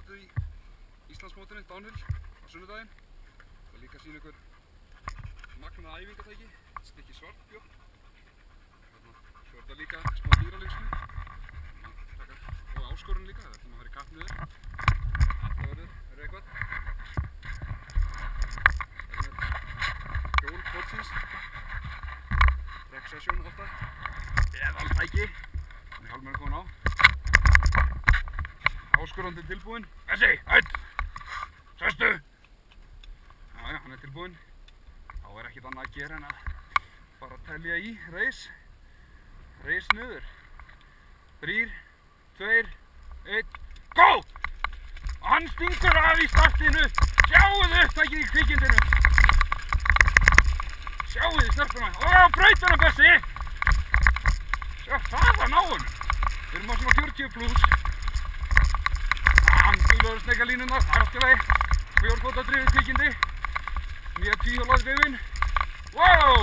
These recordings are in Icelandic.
notuð í Íslandsmótinu, downhill, á sunnudaginn. Það líka að sýna ykkur magnaða æfingatæki, stykki svartbjörn. Svo er þetta líka smá dýralyfsni. Og áskorun líka, það ætlum að fara í kapp niður. Það verður eitthvað. Hérna er hjól kvöldsins. Track session 8. Eðaltæki. Þannig hálfmenn er komin á. Áskorandinn tilbúinn. Þessi, hætt! Sestu! Jájá, hann er tilbúinn. Þá er ekkert annað að gera en að bara telja í reis. Reis niður. 3, 2, 1, GÓ! Og hann stingur af í startinu. Sjáuðu upptækið í kvikindinu. Sjáuðu snerpuna. Ó, brautana Bessi! Sjá, það var náum. Við erum á svona 40 pluss. Hann duglegur að sneika línunar, það er allt í lagi. 4 fóta drifið kvikindi. Nýja 10 hjólaði drifin. Wow!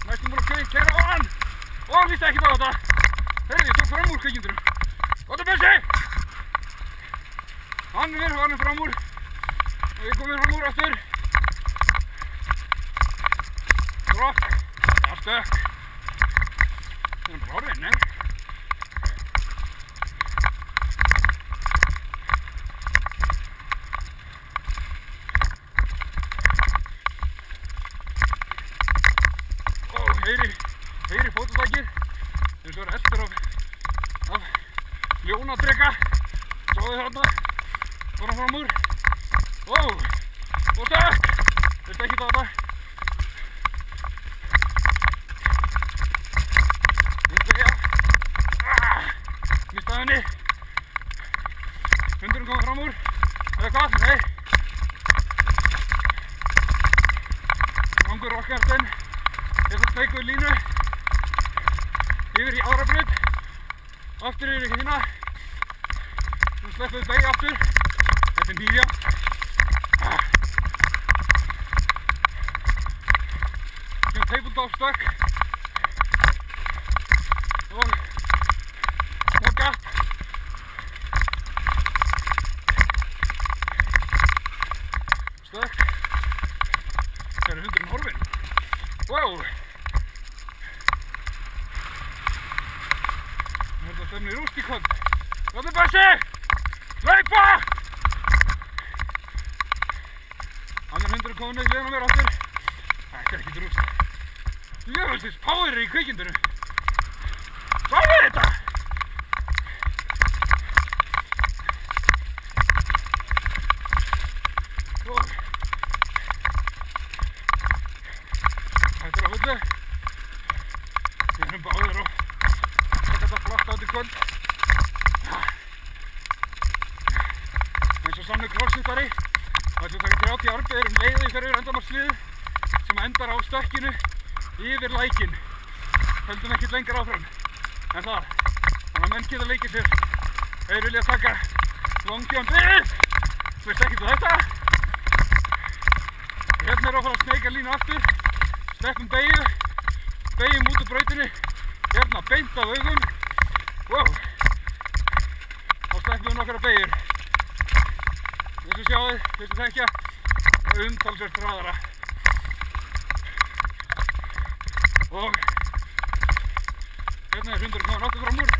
Næstum búin að keyra á hann. Og hann lísti ekkert á þetta. Heyrðu, ég tók fram úr kvikindinu. Góða Bessi! Hann er fram úr. Og ég komið fram úr aftur. Drop. Það er stökk. Það er bara orðin, ne? Heyri fótatækið eins og er eftir af ljónadreka. Sjáðu þarna, bara fram úr. Wow, og stökk. Þetta ekki þetta. Mista henni. Hundurinn komið fram úr. Eða hvað? Nei. Gangur okkar Þetta tveikur línu yfir í aðra braut, aftur yfir í hina. Svo sleppum við beygja aftur. Þetta er nýja. Kemur tabletop stökk og gap. Stökk. Það er hundurinn horfinn. Wow! Þetta stefnir rúst í kvöld. Góða Bessi! Hlaupa! Annar hundur er komin niður hliðina á mér aftur. Þetta er ekkert rúst. Jöfnveldsins power í kvikindinu. Hvað er þetta? Þetta er á fullu. Við erum báðir og þetta flott átt í kvöld. Eins og sannur crossfittari þá ætlum við að taka 30 arbeðir leiði fyrir endamarksliðið sem endar á stökkinu yfir lækinn. Höldum ekkert lengur áfram en það. Þannig að menn geta leikið sér. Þeir vilja taka long jump við. Veist ekkert þetta? Hérna er að fara að sneika línu aftur. Sleppum beygju. Beygjum út úr brautinu. Hérna beint af augum. Wow. Þá sleppum við nokkra beygjur. Eins og sjáðu, þess að þekkja, umtalsvert hraðara. Og hérna er hundurinn kominn aftur fram úr.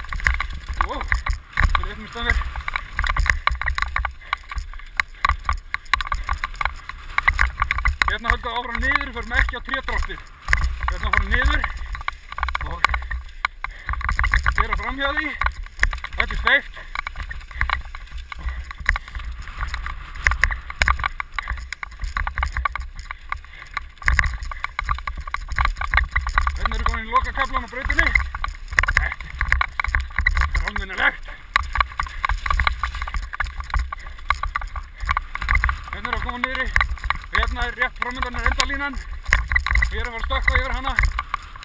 Wow. Það er eitthvað stafir. Hérna höldum við áfram niður, förum ekki á trédroppið. Hérna fara niður og gera framhjá því. Þetta er steikt. Hérna eru komin í lokakaflan á brautinni. Þetta er almennilegt. Hérna eru að koma niður í. Hérna er rétt framöndan er endalínan. Ég er að fara að stökkva yfir hana.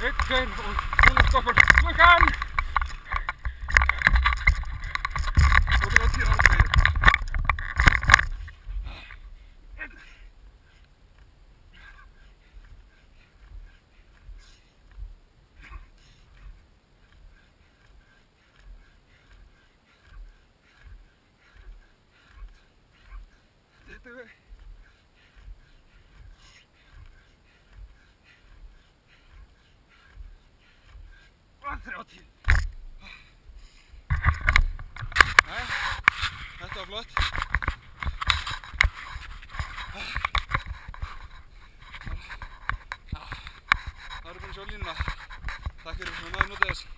1, 2 og 0 stoppar. Klukkan! Og 30 arbeið. 20. Og 30. Jæja, þetta var flott. Það eru búin að sjá línuna. Takk fyrir, svona maður notið þess.